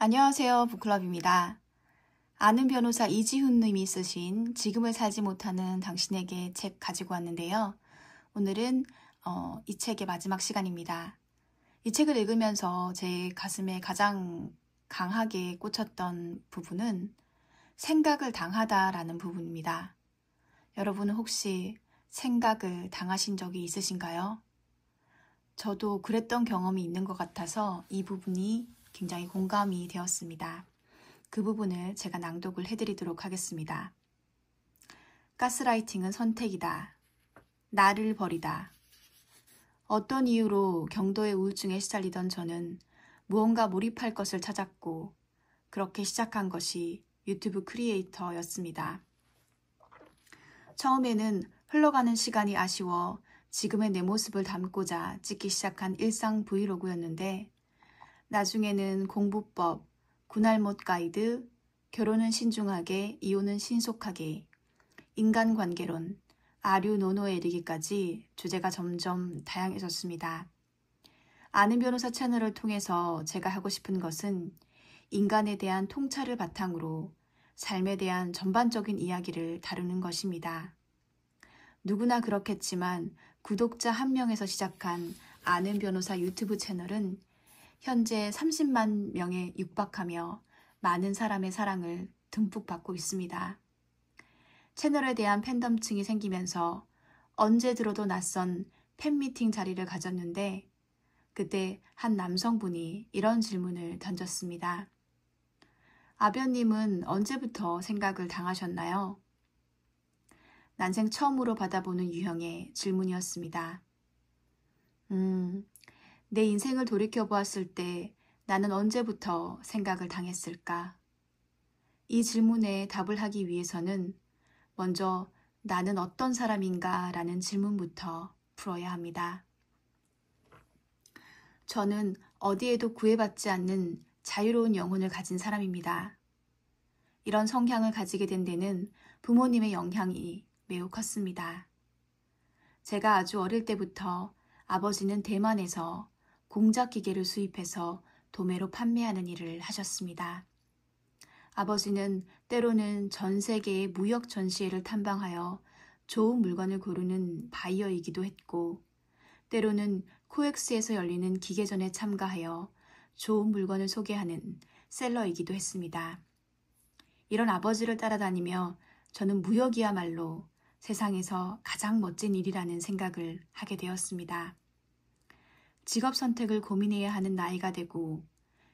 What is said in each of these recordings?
안녕하세요. 북클럽입니다. 아는 변호사 이지훈 님이 쓰신 지금을 살지 못하는 당신에게 책 가지고 왔는데요. 오늘은 이 책의 마지막 시간입니다. 이 책을 읽으면서 제 가슴에 가장 강하게 꽂혔던 부분은 생각을 당하다라는 부분입니다. 여러분은 혹시 생각을 당하신 적이 있으신가요? 저도 그랬던 경험이 있는 것 같아서 이 부분이 굉장히 공감이 되었습니다. 그 부분을 제가 낭독을 해드리도록 하겠습니다. 가스라이팅은 선택이다. 나를 버리다. 어떤 이유로 경도의 우울증에 시달리던 저는 무언가 몰입할 것을 찾았고 그렇게 시작한 것이 유튜브 크리에이터였습니다. 처음에는 흘러가는 시간이 아쉬워 지금의 내 모습을 담고자 찍기 시작한 일상 브이로그였는데 나중에는 공부법, 군할못 가이드, 결혼은 신중하게, 이혼은 신속하게, 인간관계론, 아류노노에 이르기까지 주제가 점점 다양해졌습니다. 아는 변호사 채널을 통해서 제가 하고 싶은 것은 인간에 대한 통찰을 바탕으로 삶에 대한 전반적인 이야기를 다루는 것입니다. 누구나 그렇겠지만 구독자 1명에서 시작한 아는 변호사 유튜브 채널은 현재 30만 명에 육박하며 많은 사람의 사랑을 듬뿍 받고 있습니다. 채널에 대한 팬덤층이 생기면서 언제 들어도 낯선 팬미팅 자리를 가졌는데 그때 한 남성분이 이런 질문을 던졌습니다. 아변님은 언제부터 생각을 당하셨나요? 난생 처음으로 받아보는 유형의 질문이었습니다. 내 인생을 돌이켜보았을 때 나는 언제부터 생각을 당했을까? 이 질문에 답을 하기 위해서는 먼저 나는 어떤 사람인가 라는 질문부터 풀어야 합니다. 저는 어디에도 구애받지 않는 자유로운 영혼을 가진 사람입니다. 이런 성향을 가지게 된 데는 부모님의 영향이 매우 컸습니다. 제가 아주 어릴 때부터 아버지는 대만에서 공작 기계를 수입해서 도매로 판매하는 일을 하셨습니다. 아버지는 때로는 전 세계의 무역 전시회를 탐방하여 좋은 물건을 고르는 바이어이기도 했고 때로는 코엑스에서 열리는 기계전에 참가하여 좋은 물건을 소개하는 셀러이기도 했습니다. 이런 아버지를 따라다니며 저는 무역이야말로 세상에서 가장 멋진 일이라는 생각을 하게 되었습니다. 직업 선택을 고민해야 하는 나이가 되고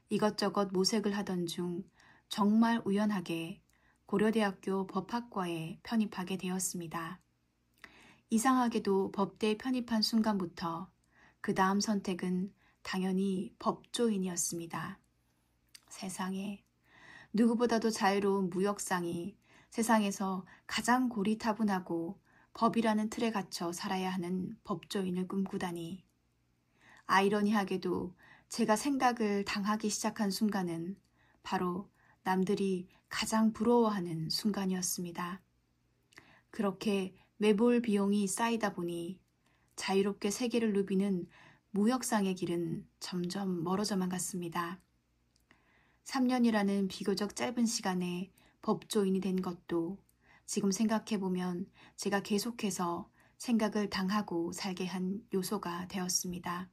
이것저것 모색을 하던 중 정말 우연하게 고려대학교 법학과에 편입하게 되었습니다. 이상하게도 법대에 편입한 순간부터 그 다음 선택은 당연히 법조인이었습니다. 세상에 누구보다도 자유로운 무역상이 세상에서 가장 고리타분하고 법이라는 틀에 갇혀 살아야 하는 법조인을 꿈꾸다니. 아이러니하게도 제가 생각을 당하기 시작한 순간은 바로 남들이 가장 부러워하는 순간이었습니다. 그렇게 매볼 비용이 쌓이다 보니 자유롭게 세계를 누비는 무역상의 길은 점점 멀어져만 갔습니다. 3년이라는 비교적 짧은 시간에 법조인이 된 것도 지금 생각해보면 제가 계속해서 생각을 당하고 살게 한 요소가 되었습니다.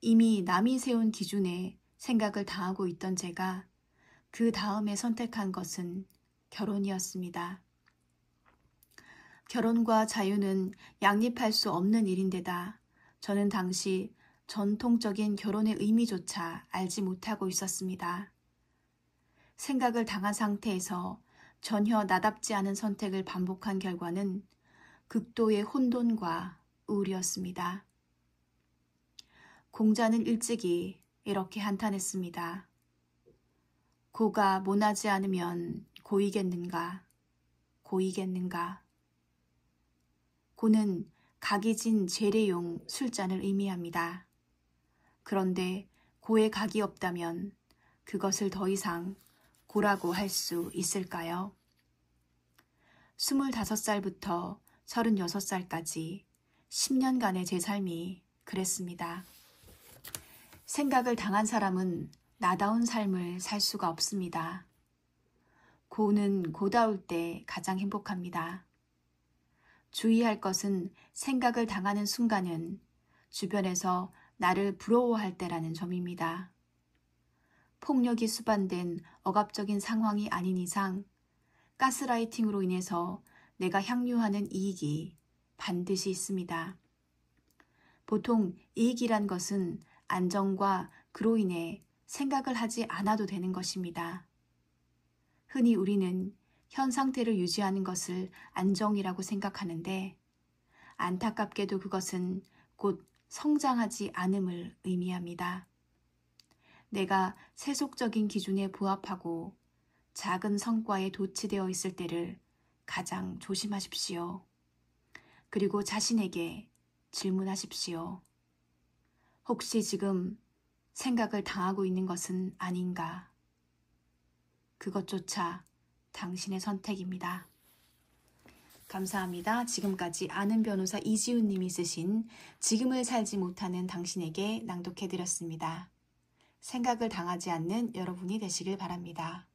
이미 남이 세운 기준에 생각을 당하고 있던 제가 그 다음에 선택한 것은 결혼이었습니다. 결혼과 자유는 양립할 수 없는 일인데다 저는 당시 전통적인 결혼의 의미조차 알지 못하고 있었습니다. 생각을 당한 상태에서 전혀 나답지 않은 선택을 반복한 결과는 극도의 혼돈과 우울이었습니다. 공자는 일찍이 이렇게 한탄했습니다. 고가 모나지 않으면 고이겠는가, 고이겠는가. 고는 각이 진 재래용 술잔을 의미합니다. 그런데 고에 각이 없다면 그것을 더 이상 고라고 할 수 있을까요? 25살부터 36살까지 10년간의 제 삶이 그랬습니다. 생각을 당한 사람은 나다운 삶을 살 수가 없습니다. 고는 고다울 때 가장 행복합니다. 주의할 것은 생각을 당하는 순간은 주변에서 나를 부러워할 때라는 점입니다. 폭력이 수반된 억압적인 상황이 아닌 이상 가스라이팅으로 인해서 내가 향유하는 이익이 반드시 있습니다. 보통 이익이란 것은 안정과 그로 인해 생각을 하지 않아도 되는 것입니다. 흔히 우리는 현 상태를 유지하는 것을 안정이라고 생각하는데 안타깝게도 그것은 곧 성장하지 않음을 의미합니다. 내가 세속적인 기준에 부합하고 작은 성과에 도취되어 있을 때를 가장 조심하십시오. 그리고 자신에게 질문하십시오. 혹시 지금 생각을 당하고 있는 것은 아닌가? 그것조차 당신의 선택입니다. 감사합니다. 지금까지 아는 변호사 이지훈 님이 쓰신 지금을 살지 못하는 당신에게 낭독해드렸습니다. 생각을 당하지 않는 여러분이 되시길 바랍니다.